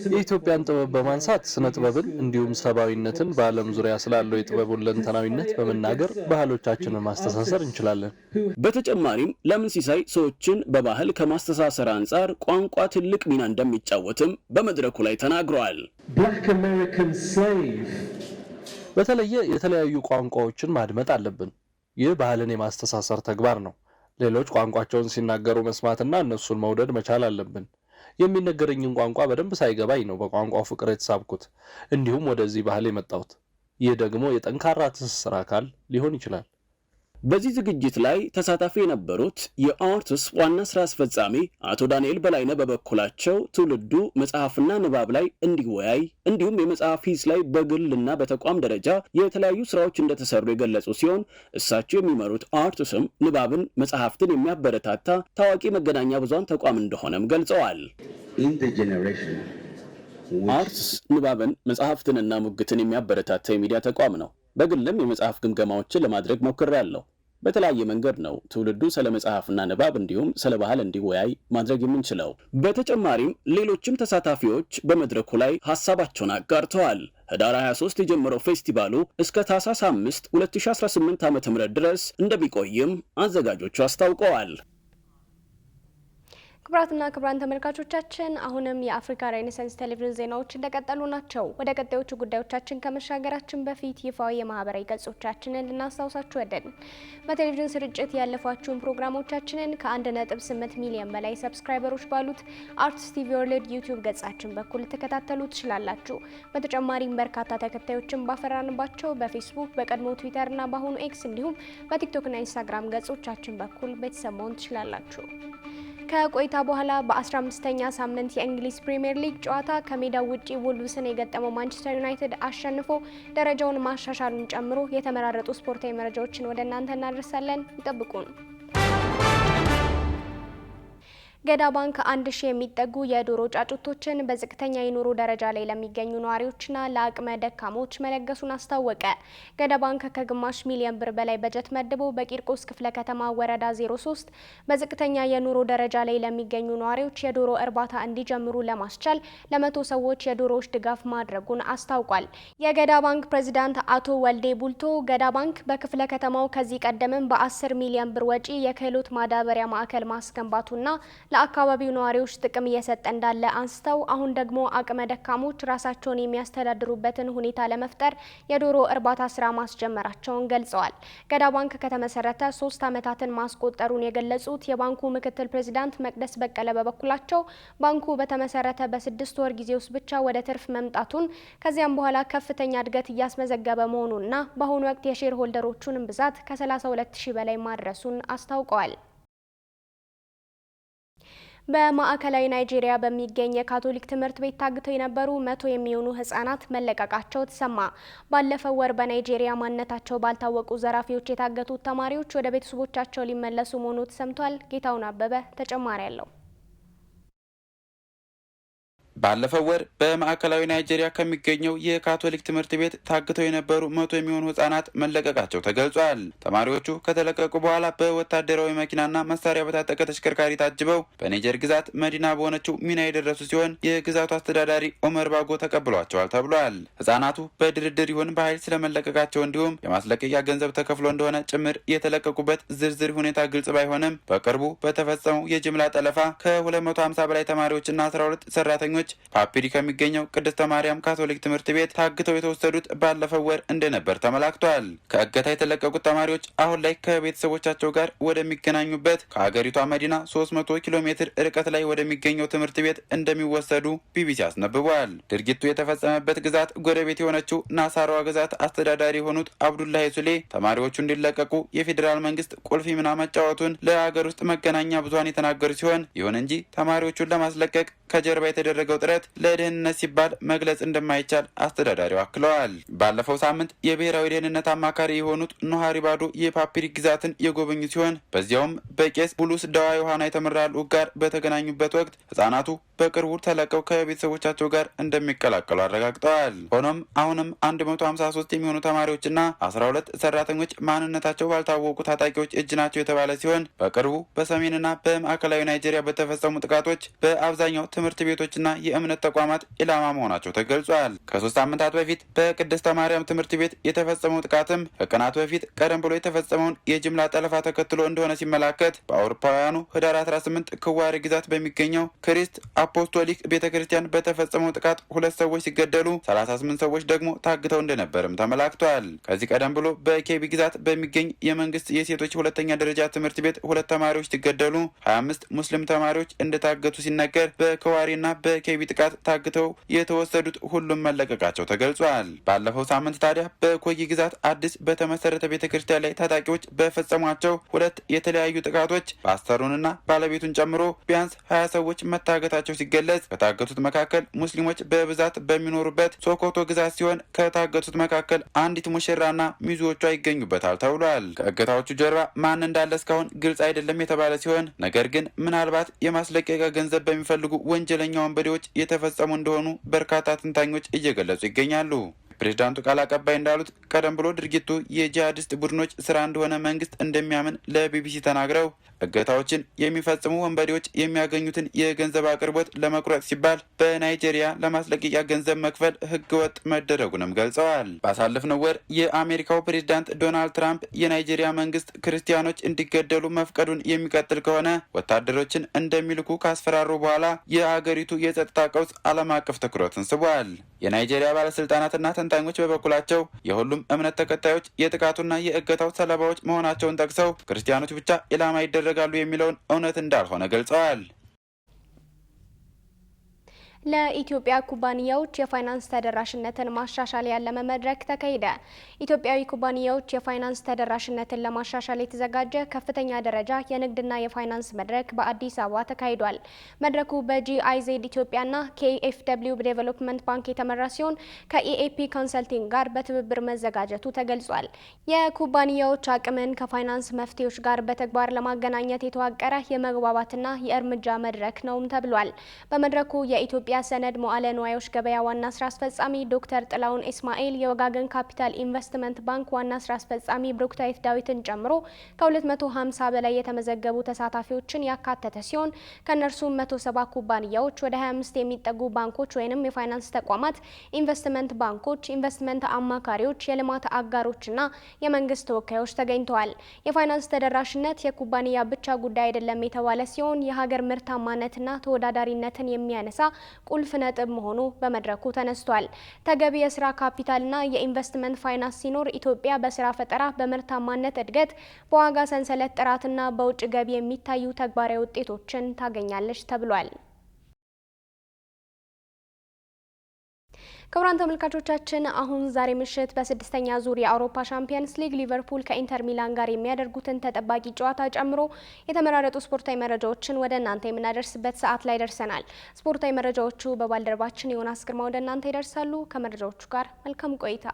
Speaker 12: የኢትዮጵያን ጥበብ በማንሳት ስነ ጥበብን እንዲሁም ሰብአዊነትን በዓለም ዙሪያ ስላለው የጥበብ ሁለንተናዊነት በመናገር ባህሎቻችንን ማስተሳሰር እንችላለን።
Speaker 11: በተጨማሪም ለምን ሲሳይ ሰዎችን በባህል ከማስተሳሰር አንጻር ቋንቋ ትልቅ ሚና እንደሚጫወትም በመድረኩ ላይ ተናግረዋል።
Speaker 12: በተለየ የተለያዩ ቋንቋዎችን ማድመጥ አለብን። ይህ ባህልን የማስተሳሰር ተግባር ነው። ሌሎች ቋንቋቸውን ሲናገሩ መስማትና እነሱን መውደድ መቻል አለብን። የሚነገረኝን ቋንቋ በደንብ ሳይገባኝ ነው በቋንቋው ፍቅር የተሳብኩት እንዲሁም ወደዚህ ባህል የመጣሁት። ይህ ደግሞ የጠንካራ ትስስር አካል ሊሆን ይችላል።
Speaker 11: በዚህ ዝግጅት ላይ ተሳታፊ የነበሩት የአርትስ ዋና ስራ አስፈጻሚ አቶ ዳንኤል በላይነ በበኩላቸው ትውልዱ መጽሐፍና ንባብ ላይ እንዲወያይ እንዲሁም የመጽሐፍ ሂስ ላይ በግልና በተቋም ደረጃ የተለያዩ ስራዎች እንደተሰሩ የገለጹ ሲሆን እሳቸው የሚመሩት አርትስም ንባብን፣ መጽሐፍትን የሚያበረታታ ታዋቂ መገናኛ ብዙሃን ተቋም እንደሆነም ገልጸዋል። አርትስ ንባብን፣ መጽሐፍትንና ሙግትን የሚያበረታታ የሚዲያ ተቋም ነው። በግልም የመጽሐፍ ግምገማዎችን ለማድረግ ሞክሬያለሁ። በተለያየ መንገድ ነው ትውልዱ ስለ መጽሐፍና ንባብ እንዲሁም ስለ ባህል እንዲወያይ ማድረግ የምንችለው። በተጨማሪም ሌሎችም ተሳታፊዎች በመድረኩ ላይ ሀሳባቸውን አጋርተዋል። ህዳር 23 የጀመረው ፌስቲቫሉ እስከ ታህሳስ 5 2018 ዓ.ም ድረስ እንደሚቆይም አዘጋጆቹ አስታውቀዋል።
Speaker 1: ክቡራትና ክቡራን ተመልካቾቻችን አሁንም የአፍሪካ ሬኔሳንስ ቴሌቪዥን ዜናዎች እንደቀጠሉ ናቸው። ወደ ቀጣዮቹ ጉዳዮቻችን ከመሻገራችን በፊት ይፋዊ የማህበራዊ ገጾቻችንን ልናስታውሳችሁ ወደድን። በቴሌቪዥን ስርጭት ያለፏችሁን ፕሮግራሞቻችንን ከ1.8 ሚሊዮን በላይ ሰብስክራይበሮች ባሉት አርትስ ቲቪ ወርልድ ዩቲዩብ ገጻችን በኩል ተከታተሉ ትችላላችሁ። በተጨማሪም በርካታ ተከታዮችን ባፈራንባቸው በፌስቡክ፣ በቀድሞ ትዊተርና በአሁኑ ኤክስ እንዲሁም በቲክቶክና ኢንስታግራም ገጾቻችን በኩል ቤተሰብ መሆን ትችላላችሁ። ከቆይታ በኋላ በ15ኛ ሳምንት የእንግሊዝ ፕሪሚየር ሊግ ጨዋታ ከሜዳው ውጪ ወልቭስን የገጠመው ማንቸስተር ዩናይትድ አሸንፎ ደረጃውን ማሻሻሉን ጨምሮ የተመራረጡ ስፖርታዊ መረጃዎችን ወደ እናንተ እናደርሳለን። ይጠብቁን። ገዳ ባንክ 1000 የሚጠጉ የዶሮ ጫጩቶችን በዝቅተኛ የኑሮ ደረጃ ላይ ለሚገኙ ነዋሪዎችና ለአቅመ ደካሞች መለገሱን አስታወቀ። ገዳ ባንክ ከግማሽ ሚሊዮን ብር በላይ በጀት መድቦ በቂርቆስ ክፍለ ከተማ ወረዳ 03 በዝቅተኛ የኑሮ ደረጃ ላይ ለሚገኙ ነዋሪዎች የዶሮ እርባታ እንዲጀምሩ ለማስቻል ለ100 ሰዎች የዶሮዎች ድጋፍ ማድረጉን አስታውቋል። የገዳ ባንክ ፕሬዝዳንት አቶ ወልዴ ቡልቶ ገዳ ባንክ በክፍለ ከተማው ከዚህ ቀደምም በ10 ሚሊዮን ብር ወጪ የክህሎት ማዳበሪያ ማዕከል ማስገንባቱና ለአካባቢው ነዋሪዎች ጥቅም እየሰጠ እንዳለ አንስተው አሁን ደግሞ አቅመ ደካሞች ራሳቸውን የሚያስተዳድሩበትን ሁኔታ ለመፍጠር የዶሮ እርባታ ስራ ማስጀመራቸውን ገልጸዋል። ገዳ ባንክ ከተመሰረተ 3 ዓመታትን ማስቆጠሩን የገለጹት የባንኩ ምክትል ፕሬዝዳንት መቅደስ በቀለ በበኩላቸው ባንኩ በተመሰረተ በ6 ወር ጊዜ ውስጥ ብቻ ወደ ትርፍ መምጣቱን ከዚያም በኋላ ከፍተኛ እድገት እያስመዘገበ መሆኑንና በአሁኑ ወቅት የሼር ሆልደሮቹን ብዛት ከ32000 በላይ ማድረሱን አስታውቀዋል። በማዕከላዊ ናይጄሪያ በሚገኝ የካቶሊክ ትምህርት ቤት ታግተው የነበሩ 100 የሚሆኑ ህጻናት መለቀቃቸው ተሰማ። ባለፈው ወር በናይጄሪያ ማንነታቸው ባልታወቁ ዘራፊዎች የታገቱት ተማሪዎች ወደ ቤተሰቦቻቸው ሊመለሱ መሆኑ ተሰምቷል። ጌታውን አበበ ተጨማሪ አለው።
Speaker 13: ባለፈው ወር በማዕከላዊ ናይጄሪያ ከሚገኘው የካቶሊክ ትምህርት ቤት ታግተው የነበሩ 100 የሚሆኑ ህጻናት መለቀቃቸው ተገልጿል። ተማሪዎቹ ከተለቀቁ በኋላ በወታደራዊ መኪናና መሳሪያ በታጠቀ ተሽከርካሪ ታጅበው በኒጀር ግዛት መዲና በሆነችው ሚና የደረሱ ሲሆን የግዛቱ አስተዳዳሪ ኦመር ባጎ ተቀብሏቸዋል ተብሏል። ህጻናቱ በድርድር ይሁን በኃይል ስለመለቀቃቸው እንዲሁም የማስለቀቂያ ገንዘብ ተከፍሎ እንደሆነ ጭምር የተለቀቁበት ዝርዝር ሁኔታ ግልጽ ባይሆንም በቅርቡ በተፈጸመው የጅምላ ጠለፋ ከ250 በላይ ተማሪዎችና 12 ሰራተኞች ፓፒሪ ከሚገኘው ቅድስተ ማርያም ካቶሊክ ትምህርት ቤት ታግተው የተወሰዱት ባለፈው ወር እንደነበር ተመላክቷል። ከእገታ የተለቀቁት ተማሪዎች አሁን ላይ ከቤተሰቦቻቸው ጋር ወደሚገናኙበት ከሀገሪቷ መዲና 300 ኪሎ ሜትር ርቀት ላይ ወደሚገኘው ትምህርት ቤት እንደሚወሰዱ ቢቢሲ አስነብቧል። ድርጊቱ የተፈጸመበት ግዛት ጎረቤት የሆነችው ናሳራዋ ግዛት አስተዳዳሪ የሆኑት አብዱላሂ ሱሌ ተማሪዎቹ እንዲለቀቁ የፌዴራል መንግስት ቁልፍ ሚና መጫወቱን ለሀገር ውስጥ መገናኛ ብዙሃን የተናገሩ ሲሆን ይሁን እንጂ ተማሪዎቹን ለማስለቀቅ ከጀርባ የተደረገው ጥረት ለደህንነት ሲባል መግለጽ እንደማይቻል አስተዳዳሪው አክለዋል። ባለፈው ሳምንት የብሔራዊ ደህንነት አማካሪ የሆኑት ኖሃሪ ባዶ የፓፒሪ ግዛትን የጎበኙ ሲሆን በዚያውም በቄስ ቡሉስ ዳዋ ዮሐና የተመራ ልዑክ ጋር በተገናኙበት ወቅት ህጻናቱ በቅርቡ ተለቀው ከቤተሰቦቻቸው ጋር እንደሚቀላቀሉ አረጋግጠዋል። ሆኖም አሁንም 153 የሚሆኑ ተማሪዎችና 12 ሰራተኞች ማንነታቸው ባልታወቁ ታጣቂዎች እጅ ናቸው የተባለ ሲሆን በቅርቡ በሰሜንና በማዕከላዊ ናይጄሪያ በተፈጸሙ ጥቃቶች በአብዛኛው ትምህርት ቤቶችና የእምነት ተቋማት ኢላማ መሆናቸው ተገልጿል። ከ3 ሳምንታት በፊት በቅድስተ ማርያም ትምህርት ቤት የተፈጸመው ጥቃትም ከቀናት በፊት ቀደም ብሎ የተፈጸመውን የጅምላ ጠለፋ ተከትሎ እንደሆነ ሲመላከት በአውሮፓውያኑ ህዳር 18 ክዋሪ ግዛት በሚገኘው ክሪስት አፖስቶሊክ ቤተክርስቲያን በተፈጸመው ጥቃት 2 ሰዎች ሲገደሉ 38 ሰዎች ደግሞ ታግተው እንደነበርም ተመላክቷል። ከዚህ ቀደም ብሎ በኬቢ ግዛት በሚገኝ የመንግስት የሴቶች ሁለተኛ ደረጃ ትምህርት ቤት 2 ተማሪዎች ሲገደሉ 25 ሙስሊም ተማሪዎች እንደታገቱ ሲነገር በከዋሪና በኬቢ ጥቃት ታግተው የተወሰዱት ሁሉም መለቀቃቸው ተገልጿል። ባለፈው ሳምንት ታዲያ በኮጊ ግዛት አዲስ በተመሰረተ ቤተክርስቲያን ላይ ታጣቂዎች በፈጸሟቸው 2 የተለያዩ ጥቃቶች ፓስተሩንና ባለቤቱን ጨምሮ ቢያንስ 20 ሰዎች መታገታቸው ሲገለጽ ከታገቱት መካከል ሙስሊሞች በብዛት በሚኖሩበት ሶኮቶ ግዛት ሲሆን ከታገቱት መካከል አንዲት ሙሽራና ሚዜዎቿ ይገኙበታል ተብሏል። ከእገታዎቹ ጀርባ ማን እንዳለ እስካሁን ግልጽ አይደለም የተባለ ሲሆን ነገር ግን ምናልባት የማስለቀቂያ ገንዘብ በሚፈልጉ ወንጀለኛ ወንበዴዎች የተፈጸሙ እንደሆኑ በርካታ ትንታኞች እየገለጹ ይገኛሉ። ፕሬዝዳንቱ ቃል አቀባይ እንዳሉት ቀደም ብሎ ድርጊቱ የጂሃዲስት ቡድኖች ስራ እንደሆነ መንግስት እንደሚያምን ለቢቢሲ ተናግረው እገታዎችን የሚፈጽሙ ወንበዴዎች የሚያገኙትን የገንዘብ አቅርቦት ለመቁረጥ ሲባል በናይጄሪያ ለማስለቀቂያ ገንዘብ መክፈል ህገወጥ መደረጉንም ገልጸዋል። ባሳለፍነው ወር የአሜሪካው ፕሬዝዳንት ዶናልድ ትራምፕ የናይጄሪያ መንግስት ክርስቲያኖች እንዲገደሉ መፍቀዱን የሚቀጥል ከሆነ ወታደሮችን እንደሚልኩ ካስፈራሩ በኋላ የሀገሪቱ የጸጥታ ቀውስ ዓለም አቀፍ ትኩረትን ስቧል። የናይጄሪያ ባለስልጣናትና ተንታኞች በበኩላቸው የሁሉም እምነት ተከታዮች የጥቃቱና የእገታው ሰለባዎች መሆናቸውን ጠቅሰው ክርስቲያኖች ብቻ ኢላማ ይደረጋሉ የሚለውን እውነት እንዳልሆነ ገልጸዋል።
Speaker 1: ለኢትዮጵያ ኩባንያዎች የፋይናንስ ተደራሽነትን ማሻሻል ያለመ መድረክ ተካሄደ። ኢትዮጵያዊ ኩባንያዎች የፋይናንስ ተደራሽነትን ለማሻሻል የተዘጋጀ ከፍተኛ ደረጃ የንግድና የፋይናንስ መድረክ በአዲስ አበባ ተካሂዷል። መድረኩ በጂአይዜድ ኢትዮጵያና KFW ዴቨሎፕመንት ባንክ የተመራ ሲሆን ከኢኤፒ ኮንሰልቲንግ ጋር በትብብር መዘጋጀቱ ተገልጿል። የኩባንያዎች አቅምን ከፋይናንስ መፍትሄዎች ጋር በተግባር ለማገናኘት የተዋቀረ የመግባባትና የእርምጃ መድረክ ነውም ተብሏል። በመድረኩ የኢትዮጵያ ሰነድ መዋዕለ ንዋዮች ገበያ ዋና ስራ አስፈጻሚ ዶክተር ጥላውን ኢስማኤል፣ የወጋገን ካፒታል ኢንቨስትመንት ባንክ ዋና ስራ አስፈጻሚ ብሩክታይት ዳዊትን ጨምሮ ከ250 በላይ የተመዘገቡ ተሳታፊዎችን ያካተተ ሲሆን ከነርሱም 170 ኩባንያዎች፣ ወደ 25 የሚጠጉ ባንኮች ወይንም የፋይናንስ ተቋማት፣ ኢንቨስትመንት ባንኮች፣ ኢንቨስትመንት አማካሪዎች፣ የልማት አጋሮችና የመንግስት ተወካዮች ተገኝተዋል። የፋይናንስ ተደራሽነት የኩባንያ ብቻ ጉዳይ አይደለም የተባለ ሲሆን የሀገር ምርታማነትና ተወዳዳሪነትን የሚያነሳ ቁልፍ ነጥብ መሆኑ በመድረኩ ተነስቷል። ተገቢ የስራ ካፒታልና የኢንቨስትመንት ፋይናንስ ሲኖር ኢትዮጵያ በስራ ፈጠራ፣ በምርታማነት እድገት፣ በዋጋ ሰንሰለት ጥራትና በውጭ ገቢ የሚታዩ ተግባራዊ ውጤቶችን ታገኛለች ተብሏል። ክቡራን ተመልካቾቻችን አሁን ዛሬ ምሽት በ6ኛ ዙር የአውሮፓ ሻምፒየንስ ሊግ ሊቨርፑል ከኢንተር ሚላን ጋር የሚያደርጉትን ተጠባቂ ጨዋታ ጨምሮ የተመራረጡ ስፖርታዊ መረጃዎችን ወደ እናንተ የምናደርስበት ሰዓት ላይ ደርሰናል። ስፖርታዊ መረጃዎቹ በባልደረባችን ዮናስ ግርማ ወደ እናንተ ይደርሳሉ። ከመረጃዎቹ ጋር መልካም ቆይታ።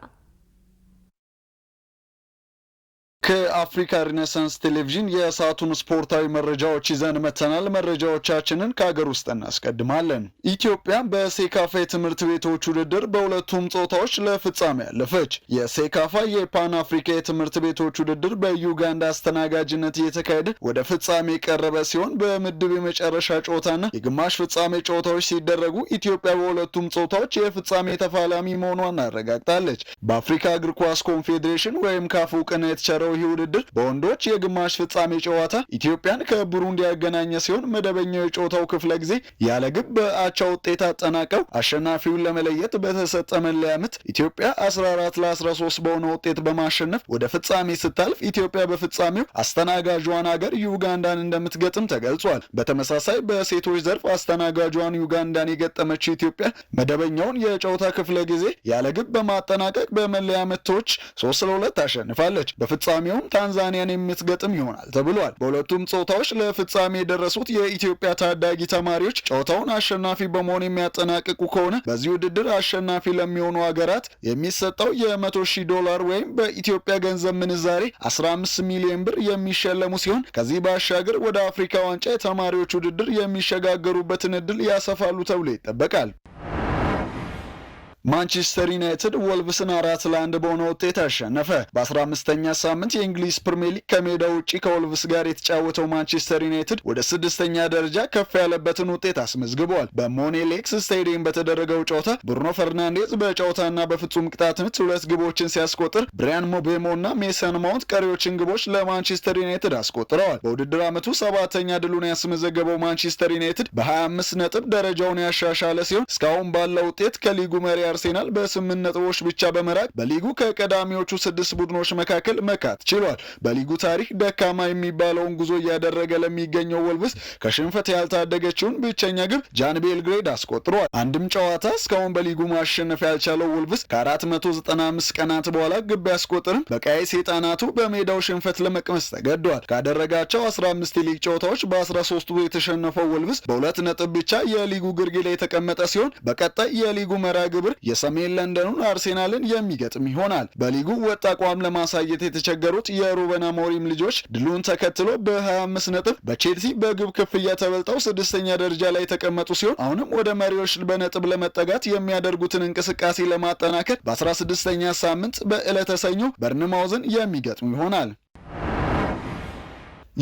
Speaker 14: ከአፍሪካ ሪኔሳንስ ቴሌቪዥን የሰዓቱን ስፖርታዊ መረጃዎች ይዘን መተናል። መረጃዎቻችንን ከሀገር ውስጥ እናስቀድማለን። ኢትዮጵያ በሴካፋ የትምህርት ቤቶች ውድድር በሁለቱም ጾታዎች ለፍጻሜ ያለፈች። የሴካፋ የፓን አፍሪካ የትምህርት ቤቶች ውድድር በዩጋንዳ አስተናጋጅነት እየተካሄደ ወደ ፍጻሜ የቀረበ ሲሆን በምድብ የመጨረሻ ጨዋታና የግማሽ ፍጻሜ ጨዋታዎች ሲደረጉ ኢትዮጵያ በሁለቱም ጾታዎች የፍጻሜ ተፋላሚ መሆኗን አረጋግጣለች። በአፍሪካ እግር ኳስ ኮንፌዴሬሽን ወይም ካፍ እውቅና የተቸረው ይህ ውድድር በወንዶች የግማሽ ፍጻሜ ጨዋታ ኢትዮጵያን ከቡሩንዲ ያገናኘ ሲሆን መደበኛው የጨዋታው ክፍለ ጊዜ ያለ ግብ በአቻ ውጤት አጠናቀው አሸናፊውን ለመለየት በተሰጠ መለያ ምት ኢትዮጵያ 14-13 በሆነ ውጤት በማሸነፍ ወደ ፍጻሜ ስታልፍ ኢትዮጵያ በፍጻሜው አስተናጋጇን ሀገር ዩጋንዳን እንደምትገጥም ተገልጿል። በተመሳሳይ በሴቶች ዘርፍ አስተናጋጇን ዩጋንዳን የገጠመችው ኢትዮጵያ መደበኛውን የጨዋታ ክፍለ ጊዜ ያለ ግብ በማጠናቀቅ በመለያ ምቶች 3-2 አሸንፋለች። በፍጻሜውም ታንዛኒያን የምትገጥም ይሆናል ተብሏል። በሁለቱም ጾታዎች ለፍጻሜ የደረሱት የኢትዮጵያ ታዳጊ ተማሪዎች ጨዋታውን አሸናፊ በመሆን የሚያጠናቅቁ ከሆነ በዚህ ውድድር አሸናፊ ለሚሆኑ ሀገራት የሚሰጠው $100,000 ወይም በኢትዮጵያ ገንዘብ ምንዛሬ 15 ሚሊዮን ብር የሚሸለሙ ሲሆን ከዚህ ባሻገር ወደ አፍሪካ ዋንጫ የተማሪዎች ውድድር የሚሸጋገሩበትን እድል ያሰፋሉ ተብሎ ይጠበቃል። ማንቸስተር ዩናይትድ ወልቭስን 4-1 በሆነ ውጤት አሸነፈ። በ15ኛ ሳምንት የእንግሊዝ ፕሪሚየር ሊግ ከሜዳ ውጪ ከወልቭስ ጋር የተጫወተው ማንቸስተር ዩናይትድ ወደ 6ኛ ደረጃ ከፍ ያለበትን ውጤት አስመዝግቧል። በሞኔሌክስ ስታዲየም በተደረገው ጨዋታ ብሩኖ ፈርናንዴዝ በጨዋታና በፍጹም ቅጣት ምት 2 ግቦችን ሲያስቆጥር ብሪያን ሞቤሞ እና ሜሰን ማውንት ቀሪዎችን ግቦች ለማንቸስተር ዩናይትድ አስቆጥረዋል። በውድድር ዓመቱ 7ኛ ድሉን ያስመዘገበው ማንቸስተር ዩናይትድ በ25 ነጥብ ደረጃውን ያሻሻለ ሲሆን እስካሁን ባለው ውጤት ከሊጉ መሪ አርሴናል በ8 ነጥቦች ብቻ በመራቅ በሊጉ ከቀዳሚዎቹ 6 ቡድኖች መካከል መካት ችሏል። በሊጉ ታሪክ ደካማ የሚባለውን ጉዞ እያደረገ ለሚገኘው ወልቭስ ከሽንፈት ያልታደገችውን ብቸኛ ግብ ጃን ቤልግሬድ አስቆጥሯል። አንድም ጨዋታ እስካሁን በሊጉ ማሸነፍ ያልቻለው ወልቭስ ከ495 ቀናት በኋላ ግብ ያስቆጥርም በቀይ ሰይጣናቱ በሜዳው ሽንፈት ለመቅመስ ተገዷል። ካደረጋቸው 15 የሊግ ጨዋታዎች በ13ቱ የተሸነፈው ወልቭስ በ2 ነጥብ ብቻ የሊጉ ግርጌ ላይ የተቀመጠ ሲሆን በቀጣይ የሊጉ መርሃ ግብር የሰሜን ለንደኑን አርሴናልን የሚገጥም ይሆናል። በሊጉ ወጥ አቋም ለማሳየት የተቸገሩት የሩበን አሞሪም ልጆች ድሉን ተከትሎ በ25 ነጥብ በቼልሲ በግብ ክፍያ ተበልጠው 6ኛ ደረጃ ላይ የተቀመጡ ሲሆን አሁንም ወደ መሪዎች በነጥብ ለመጠጋት የሚያደርጉትን እንቅስቃሴ ለማጠናከር በ16ኛ ሳምንት በዕለተ ሰኞ በርንማውዝን የሚገጥሙ ይሆናል።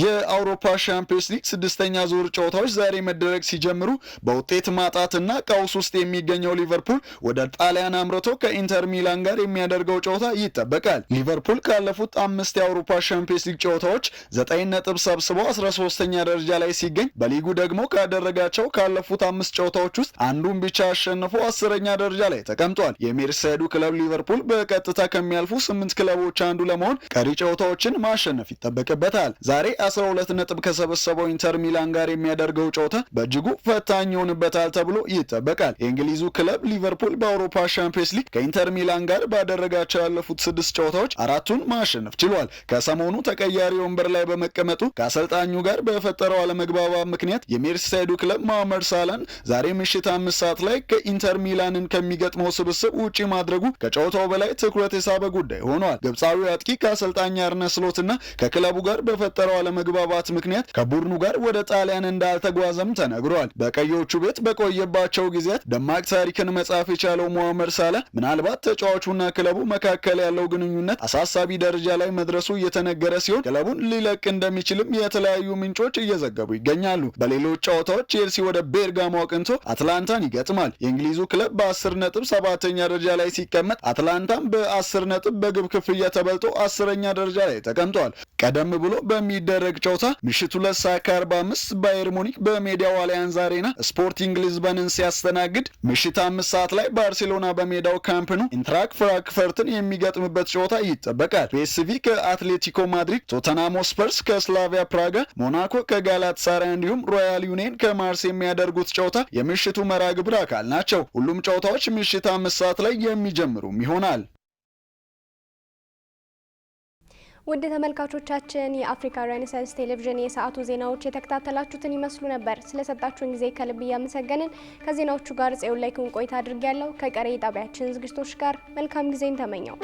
Speaker 14: የአውሮፓ ሻምፒዮንስ ሊግ 6ኛ ዙር ጨዋታዎች ዛሬ መደረግ ሲጀምሩ በውጤት ማጣትና ቀውስ ውስጥ የሚገኘው ሊቨርፑል ወደ ጣሊያን አምርቶ ከኢንተር ሚላን ጋር የሚያደርገው ጨዋታ ይጠበቃል። ሊቨርፑል ካለፉት 5 የአውሮፓ ሻምፒዮንስ ሊግ ጨዋታዎች 9 ነጥብ ሰብስበው 13ኛ ደረጃ ላይ ሲገኝ በሊጉ ደግሞ ካደረጋቸው ካለፉት 5 ጨዋታዎች ውስጥ አንዱን ብቻ አሸንፎ 10ኛ ደረጃ ላይ ተቀምጧል። የሜርሴይዱ ክለብ ሊቨርፑል በቀጥታ ከሚያልፉ 8 ክለቦች አንዱ ለመሆን ቀሪ ጨዋታዎችን ማሸነፍ ይጠበቅበታል። ዛሬ 12 ነጥብ ከሰበሰበው ኢንተር ሚላን ጋር የሚያደርገው ጨዋታ በእጅጉ ፈታኝ ይሆንበታል ተብሎ ይጠበቃል። የእንግሊዙ ክለብ ሊቨርፑል በአውሮፓ ሻምፒዮንስ ሊግ ከኢንተር ሚላን ጋር ባደረጋቸው ያለፉት 6 ጨዋታዎች 4ቱን ማሸነፍ ችሏል። ከሰሞኑ ተቀያሪ ወንበር ላይ በመቀመጡ ከአሰልጣኙ ጋር በፈጠረው አለመግባባት ምክንያት የሜርሴይዱ ክለብ መሐመድ ሳላን ዛሬ ምሽት 5 ሰዓት ላይ ከኢንተር ሚላንን ከሚገጥመው ስብስብ ውጪ ማድረጉ ከጨዋታው በላይ ትኩረት የሳበ ጉዳይ ሆኗል። ግብፃዊ አጥቂ ከአሰልጣኝ አርነ ስሎትና ከክለቡ ጋር በፈጠረው መግባባት ምክንያት ከቡድኑ ጋር ወደ ጣሊያን እንዳልተጓዘም ተነግሯል። በቀዮቹ ቤት በቆየባቸው ጊዜያት ደማቅ ታሪክን መጻፍ የቻለው መሐመድ ሳላ ምናልባት ተጫዋቹና ክለቡ መካከል ያለው ግንኙነት አሳሳቢ ደረጃ ላይ መድረሱ እየተነገረ ሲሆን ክለቡን ሊለቅ እንደሚችልም የተለያዩ ምንጮች እየዘገቡ ይገኛሉ። በሌሎች ጨዋታዎች ቼልሲ ወደ ቤርጋሞ አቅንቶ አትላንታን ይገጥማል። የእንግሊዙ ክለብ በ10 ነጥብ 7ኛ ደረጃ ላይ ሲቀመጥ አትላንታም በ10 ነጥብ በግብ ክፍያ ተበልጦ 10ኛ ደረጃ ላይ ተቀምጧል። ቀደም ብሎ በሚደረግ ጨዋታ ምሽቱ 2:45 ባየር ሙኒክ በሜዳው አሊያንዝ አሬና ስፖርቲንግ ሊዝበንን ሲያስተናግድ ምሽት 5 ሰዓት ላይ ባርሴሎና በሜዳው ካምፕ ኑ ኢንትራክ ፍራንክፈርትን የሚገጥምበት ጨዋታ ይጠበቃል። ፒኤስቪ ከአትሌቲኮ ማድሪድ፣ ቶተንሃም ስፐርስ ከስላቪያ ፕራጋ፣ ሞናኮ ከጋላታሳራይ እንዲሁም ሮያል ዩኒየን ከማርሴይ የሚያደርጉት ጨዋታ የምሽቱ መርሃ ግብር አካል ናቸው። ሁሉም ጨዋታዎች ምሽት 5 ሰዓት ላይ የሚጀምሩም ይሆናል።
Speaker 1: ውድ ተመልካቾቻችን የአፍሪካ ሬኔሳንስ ቴሌቪዥን የሰዓቱ ዜናዎች የተከታተላችሁትን ይመስሉ ነበር። ስለሰጣችሁን ጊዜ ከልብ እያመሰገንን ከዜናዎቹ ጋር ጽዮን ላይኩን ቆይታ አድርጌያለሁ። ከቀሪ ጣቢያችን ዝግጅቶች ጋር መልካም ጊዜን ተመኘው።